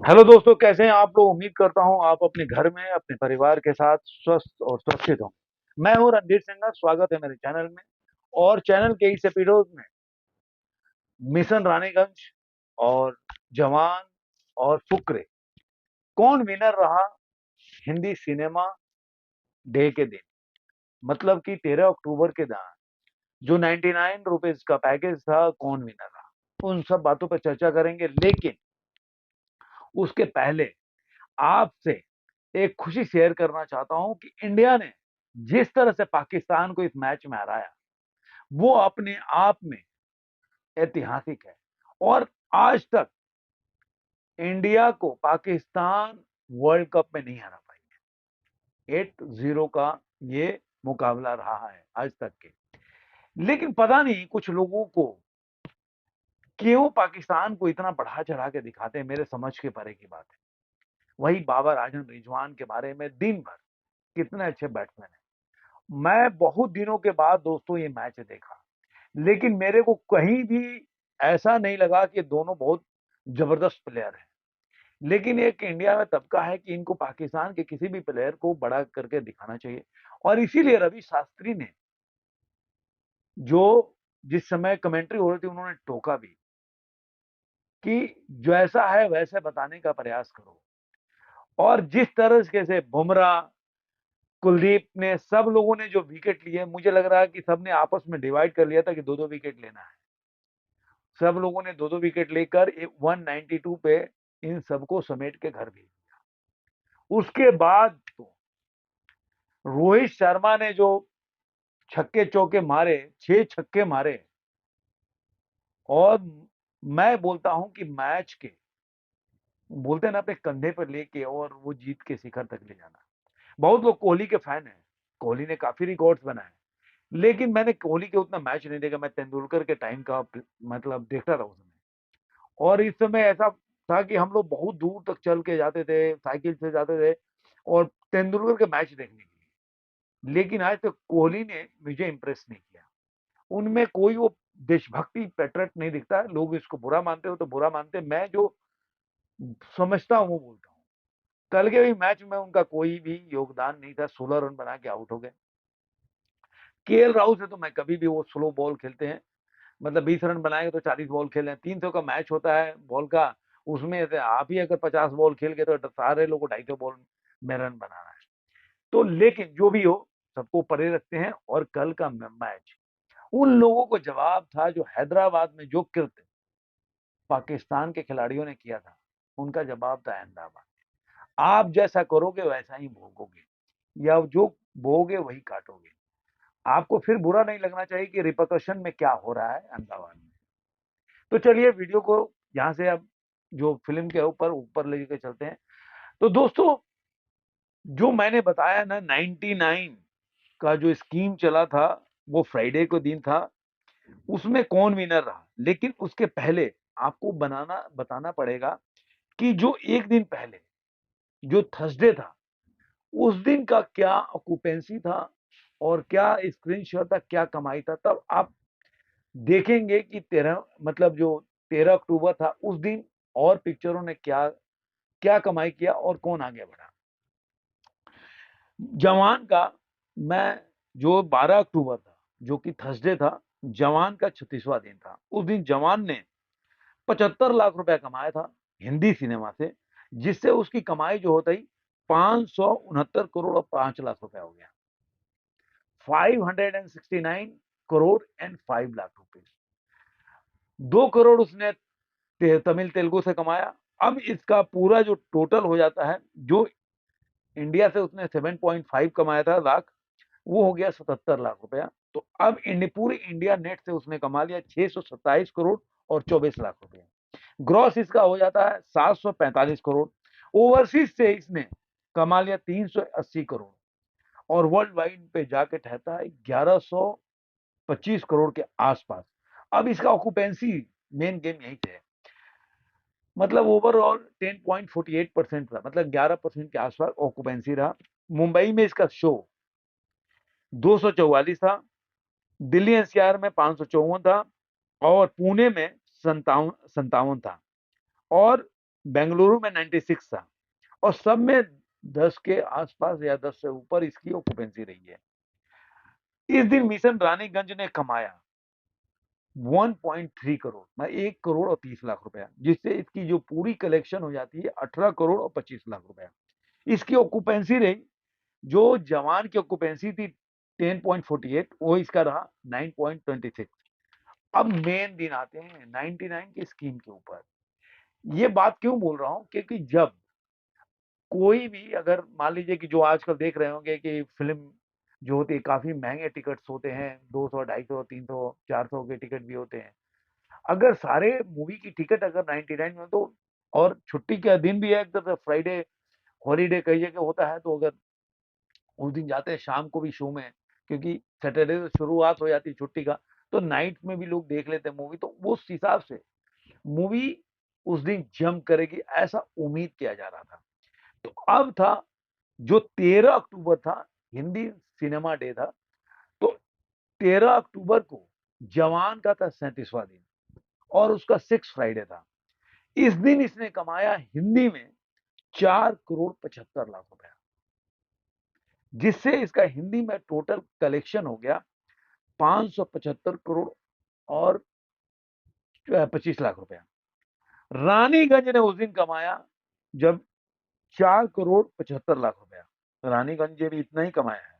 Hello दोस्तों, कैसे हैं आप लोग। उम्मीद करता हूं आप अपने घर में अपने परिवार के साथ स्वस्थ और सुरक्षित हो। मैं हूं रणधीर सिंह, स्वागत है मेरे चैनल में। और चैनल के इस एपिसोड में मिशन रानीगंज और जवान और फुकरे, कौन विनर रहा हिंदी सिनेमा डे के दिन, मतलब कि 13 अक्टूबर के दिन जो 99 रुपीज का पैकेज था, कौन विनर रहा, उन सब बातों पर चर्चा करेंगे। लेकिन उसके पहले आपसे एक खुशी शेयर करना चाहता हूं कि इंडिया ने जिस तरह से पाकिस्तान को इस मैच में हराया, वो अपने आप में ऐतिहासिक है। और आज तक इंडिया को पाकिस्तान वर्ल्ड कप में नहीं हरा पाई। 8-0 का ये मुकाबला रहा है आज तक के। लेकिन पता नहीं कुछ लोगों को क्यों पाकिस्तान को इतना बढ़ा चढ़ा के दिखाते हैं, मेरे समझ के परे की बात है। वही बाबर आजम रिजवान के बारे में दिन भर, कितने अच्छे बैट्समैन है। मैं बहुत दिनों के बाद दोस्तों ये मैच देखा, लेकिन मेरे को कहीं भी ऐसा नहीं लगा कि दोनों बहुत जबरदस्त प्लेयर हैं। लेकिन एक इंडिया में तबका है कि इनको पाकिस्तान के किसी भी प्लेयर को बड़ा करके दिखाना चाहिए। और इसीलिए रवि शास्त्री ने, जो जिस समय कमेंट्री हो रही थी, उन्होंने टोका भी कि जैसा है वैसे बताने का प्रयास करो। और जिस तरह से बुमराह, कुलदीप ने, सब लोगों ने जो विकेट लिए, मुझे लग रहा है कि सबने आपस में डिवाइड कर लिया था कि दो दो विकेट लेना है। सब लोगों ने दो दो विकेट लेकर 192 पे इन सबको समेट के घर भेज दिया। उसके बाद तो रोहित शर्मा ने जो छक्के चौके मारे, 6 छक्के मारे। और मैं बोलता हूं कि मैच के, बोलते हैं ना, अपने कंधे पर लेके और वो जीत के शिखर तक ले जाना। बहुत लोग कोहली के फैन हैं, कोहली ने काफी रिकॉर्ड्स बनाए, लेकिन मैंने कोहली के उतना मैच नहीं देखा। मैं तेंदुलकर के टाइम का मतलब देखता था उस समय। और इस समय ऐसा था कि हम लोग बहुत दूर तक चल के जाते थे, साइकिल से जाते थे और तेंदुलकर के मैच देखने के लिए। लेकिन आज तक कोहली ने मुझे इंप्रेस नहीं किया। उनमें कोई वो देशभक्ति पैट्रियट नहीं दिखता है। लोग इसको बुरा मानते हो तो बुरा मानते, मैं जो समझता हूँ वो बोलता हूँ। कल के भी मैच में उनका कोई भी योगदान नहीं था, 16 रन बना के आउट हो गए। केएल राहुल से तो मैं कभी भी, वो स्लो बॉल खेलते हैं, मतलब 20 रन बनाएंगे तो 40 बॉल खेल रहे हैं। 300 का मैच होता है बॉल का, उसमें से आप ही अगर 50 बॉल खेल गए तो सारे लोग को 250 बॉल में रन बनाना है। तो लेकिन जो भी हो, सबको परे रखते हैं। और कल का मैच उन लोगों को जवाब था जो हैदराबाद में जो कृत्य पाकिस्तान के खिलाड़ियों ने किया था, उनका जवाब था अहमदाबाद। आप जैसा करोगे वैसा ही भोगोगे, या जो बोओगे वही काटोगे। आपको फिर बुरा नहीं लगना चाहिए कि रिपरकशन में क्या हो रहा है अहमदाबाद में। तो चलिए वीडियो को यहाँ से अब जो फिल्म के ऊपर ऊपर लेके चलते हैं। तो दोस्तों, जो मैंने बताया ना, 99 का जो स्कीम चला था, वो फ्राइडे को दिन था। उसमें कौन विनर रहा, लेकिन उसके पहले आपको बताना पड़ेगा कि जो एक दिन पहले, जो थर्सडे था, उस दिन का क्या ऑक्यूपेंसी था और क्या स्क्रीनशॉट था, क्या कमाई था। तब आप देखेंगे कि 13, मतलब जो 13 अक्टूबर था उस दिन, और पिक्चरों ने क्या क्या कमाई किया और कौन आगे बढ़ा। जवान का, मैं, जो 12 अक्टूबर था, जो कि थर्सडे था, जवान का 36वां दिन था। उस दिन जवान ने 75 लाख रुपया कमाया था हिंदी सिनेमा से, जिससे उसकी कमाई जो होता ही 569 करोड़ और 5 लाख रुपया हो गया। 569 करोड़ एंड 5 लाख रुपीज। 2 करोड़ उसने तमिल तेलुगु से कमाया। अब इसका पूरा जो टोटल हो जाता है, जो इंडिया से उसने 7.5 कमाया था लाख, वो हो गया 77 लाख रुपया। तो अब पूरी इंडिया नेट से उसने कमा लिया 627 करोड़ और 24 लाख रुपया। ग्रॉस इसका हो जाता है 745 करोड़। ओवरसीज से इसने कमा लिया 380 करोड़। और वर्ल्ड वाइड पे जाके ठहरता है 1125 करोड़ के आसपास। अब इसका ऑक्यूपेंसी, मेन गेम यहीं पे है, मतलब ओवरऑल 10.48% था, मतलब 11% के आसपास ऑक्यूपेंसी रहा। मुंबई में इसका शो 244 था, दिल्ली एनसीआर में 554 था, और पुणे में 57 था। और बेंगलुरु में 96 था, और सब में 10 के आसपास या 10 से ऊपर इसकी ऑक्यूपेंसी रही है। इस दिन मिशन रानीगंज ने कमाया 1.3 करोड़, मैं 1 करोड़ और 30 लाख रुपया, जिससे इसकी जो पूरी कलेक्शन हो जाती है 18 करोड़ और 25 लाख रुपया। इसकी ऑक्यूपेंसी रही, जो जवान की ऑक्यूपेंसी थी 10.48, वो इसका रहा 9.26। अब मेन दिन आते हैं 99 की स्कीम के ऊपर। ये बात क्यों बोल रहा हूं, क्योंकि जब कोई भी, अगर मान लीजिए कि जो आजकल देख रहे होंगे कि फिल्म जो होती है काफी महंगे टिकट्स होते हैं, 200, 250, 300, 400 के टिकट भी होते हैं। अगर सारे मूवी की टिकट अगर 99 में, तो और छुट्टी का दिन भी है, एकदम फ्राइडे हॉलीडे कई जगह होता है, तो अगर उस दिन जाते हैं शाम को भी शो में, क्योंकि सैटरडे से शुरुआत हो जाती है छुट्टी का, तो नाइट में भी लोग देख लेते हैं मूवी, तो उस हिसाब से मूवी उस दिन जम करेगी ऐसा उम्मीद किया जा रहा था। तो अब था जो 13 अक्टूबर था, हिंदी सिनेमा डे था, तो 13 अक्टूबर को जवान का था 37वां दिन, और उसका 6 फ्राइडे था। इस दिन इसने कमाया हिंदी में 4 करोड़ 75 लाख रुपया, जिससे इसका हिंदी में टोटल कलेक्शन हो गया 575 करोड़ और 25 लाख रुपया। रानीगंज ने उस दिन कमाया जब 4 करोड़ 75 लाख रुपया। रानीगंज ने भी इतना ही कमाया है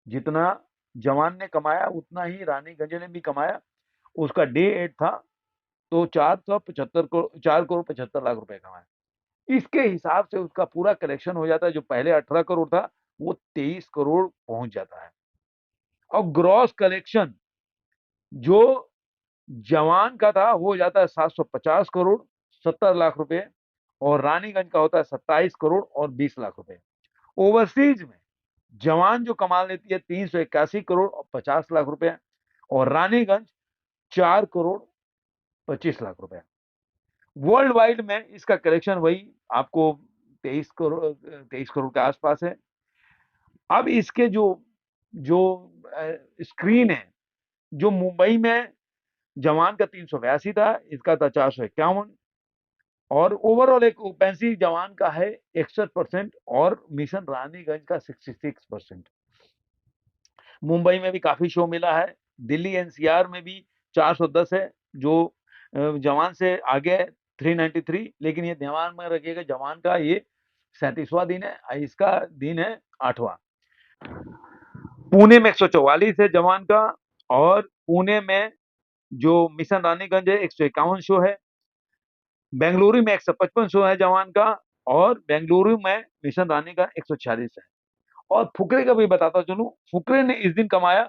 जितना जवान ने कमाया, उतना ही रानीगंज ने भी कमाया। उसका डे 8 था, तो 4 करोड़ 75 लाख रुपए कमाए। इसके हिसाब से उसका पूरा कलेक्शन हो जाता है, जो पहले 18 करोड़ था वो 23 करोड़ पहुंच जाता है। और ग्रॉस कलेक्शन जो जवान का था वो हो जाता है 750 करोड़ 70 लाख रुपए, और रानीगंज का होता है 27 करोड़ और 20 लाख रुपए। ओवरसीज में जवान जो कमा लेती है 381 करोड़ और 50 लाख रुपए, और रानीगंज 4 करोड़ 25 लाख रुपए। वर्ल्ड वाइड में इसका कलेक्शन वही आपको 23 करोड़ के आसपास है। अब इसके जो जो स्क्रीन है, जो मुंबई में जवान का 382 था, इसका था 451, और ओवरऑल एक ओपेंसी जवान का है 61% और मिशन रानीगंज का 66%। मुंबई में भी काफी शो मिला है, दिल्ली एनसीआर में भी 410 है, जो जवान से आगे है 393, लेकिन ये ध्यान में रखिएगा जवान का ये 37वां दिन है, इसका दिन है 8वां। पुणे में 144 है जवान का, और पुणे में जो मिशन रानीगंज है 151 शो है। बेंगलुरु में 155 शो है जवान का, और बेंगलुरु में मिशन रानी का 146 है। और फुकरे का भी बताता चलूं, फुकरे ने इस दिन कमाया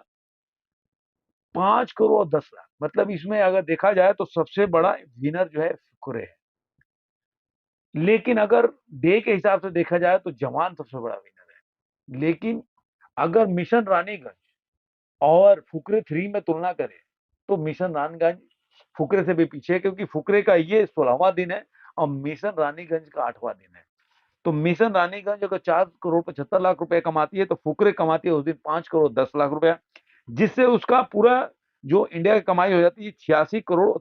5 करोड़ 10 लाख, मतलब इसमें अगर देखा जाए तो सबसे बड़ा विनर जो है फुकरे है। लेकिन अगर डे के हिसाब से देखा जाए तो जवान सबसे बड़ा विनर है। लेकिन अगर मिशन रानीगंज और फुकरे 3 में तुलना करें, तो मिशन रानीगंज फुकरे से भी पीछे है, क्योंकि फुकरे का ये 16वां दिन है और मिशन रानीगंज का 8वां दिन है। तो मिशन रानीगंज अगर 4 करोड़ 75 लाख रुपए कमाती है, तो फुकरे कमाती है उस दिन 5 करोड़ 10 लाख रुपया, जिससे उसका पूरा जो इंडिया की कमाई हो जाती है 86 करोड़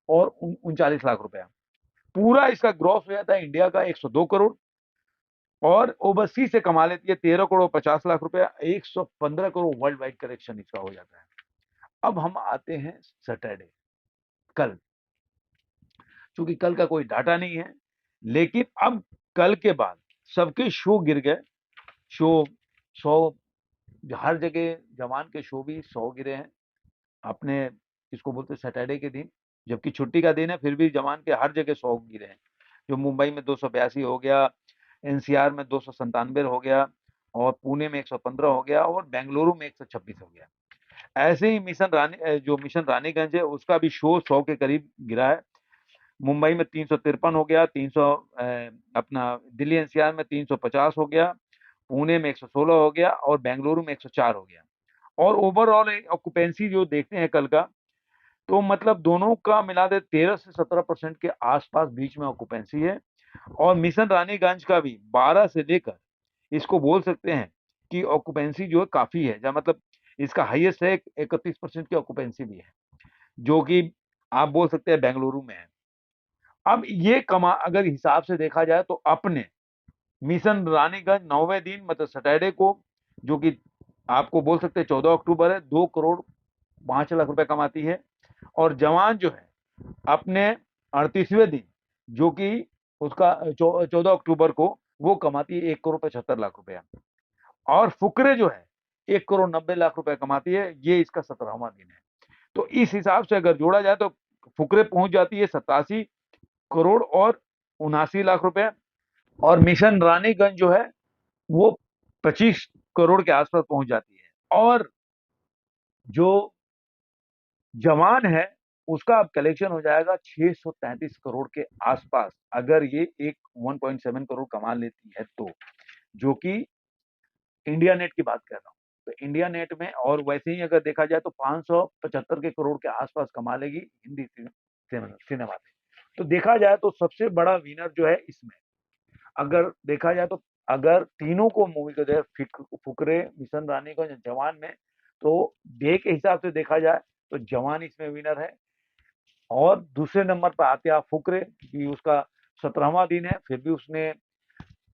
और 39 लाख रुपया। पूरा इसका ग्रॉस हो जाता है इंडिया का 102 करोड़, और ओवरसीज से कमा लेती है 13 करोड़ 50 लाख रुपया, 115 करोड़ वर्ल्ड वाइड कलेक्शन इसका हो जाता है। अब हम आते हैं सैटरडे, कल। चूंकि कल का कोई डाटा नहीं है, लेकिन अब कल के बाद सबके शो गिर गए। शो 100, हर जगह जवान के शो भी 100 गिरे हैं अपने, इसको बोलते सैटरडे के दिन, जबकि छुट्टी का दिन है, फिर भी जवान के हर जगह 100 गिरे हैं। जो मुंबई में 282 हो गया, एनसीआर में 297 हो गया, और पुणे में 115 हो गया, और बेंगलुरु में 126 हो गया। ऐसे ही जो मिशन रानीगंज है उसका भी शो 100 के करीब गिरा है। मुंबई में 353 हो गया, 300 अपना दिल्ली एनसीआर में 350 हो गया, पुणे में 116 हो गया, और बेंगलुरु में 104 हो गया। और ओवरऑल ऑक्यूपेंसी जो देखते हैं कल का, तो मतलब दोनों का मिला दे 13 से 17% के आसपास बीच में ऑक्यूपेंसी है। और मिशन रानीगंज का भी 12 से लेकर, इसको बोल सकते हैं कि ऑक्यूपेंसी जो है काफी है, या मतलब इसका हाईएस्ट है, 31% की ऑक्यूपेंसी भी है, जो कि आप बोल सकते हैं बेंगलुरु में है। अब ये अगर हिसाब से देखा जाए तो अपने मिशन रानीगंज 9वें दिन मतलब सैटरडे को, जो कि आपको बोल सकते हैं 14 अक्टूबर है, 2 करोड़ 5 लाख रुपए कमाती है। और जवान जो है अपने 38वें दिन, जो कि उसका 14 अक्टूबर को, वो कमाती है 1 करोड़ 75 लाख रुपया। और फुकरे जो है 1 करोड़ 90 लाख रुपए कमाती है, ये इसका 17वां दिन है। तो इस हिसाब से अगर जोड़ा जाए तो फुकरे पहुंच जाती है 87 करोड़ और 79 लाख रुपए। और मिशन रानीगंज जो है वो 25 करोड़ के आसपास पहुंच जाती है। और जो जवान है उसका अब कलेक्शन हो जाएगा 633 करोड़ के आसपास, अगर ये एक 1.7 करोड़ कमा लेती है तो, जो कि इंडिया नेट की बात कर रहा हूँ। तो इंडिया नेट में, और वैसे ही अगर देखा जाए तो 575 करोड़ के आसपास कमा लेगी हिंदी सिनेमा में। तो देखा जाए तो सबसे बड़ा विनर जो है इसमें, अगर देखा जाए तो, अगर तीनों को मूवी को जाए फुकरे, मिशन रानी को, जवान में, तो डे के हिसाब से देखा जाए तो जवान इसमें विनर है। और दूसरे नंबर पर आते हैं आप फुकरे, कि उसका 17वां दिन है, फिर भी उसने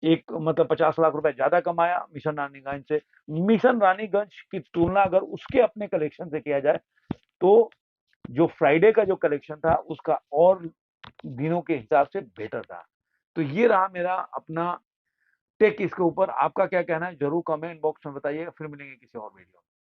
एक मतलब 50 लाख रुपए ज्यादा कमाया मिशन रानीगंज से। मिशन रानीगंज की तुलना अगर उसके अपने कलेक्शन से किया जाए तो जो फ्राइडे का जो कलेक्शन था उसका और दिनों के हिसाब से बेटर था। तो ये रहा मेरा अपना टेक इसके ऊपर। आपका क्या कहना है जरूर कमेंट बॉक्स में बताइएगा। फिर मिलेंगे किसी और वीडियो में।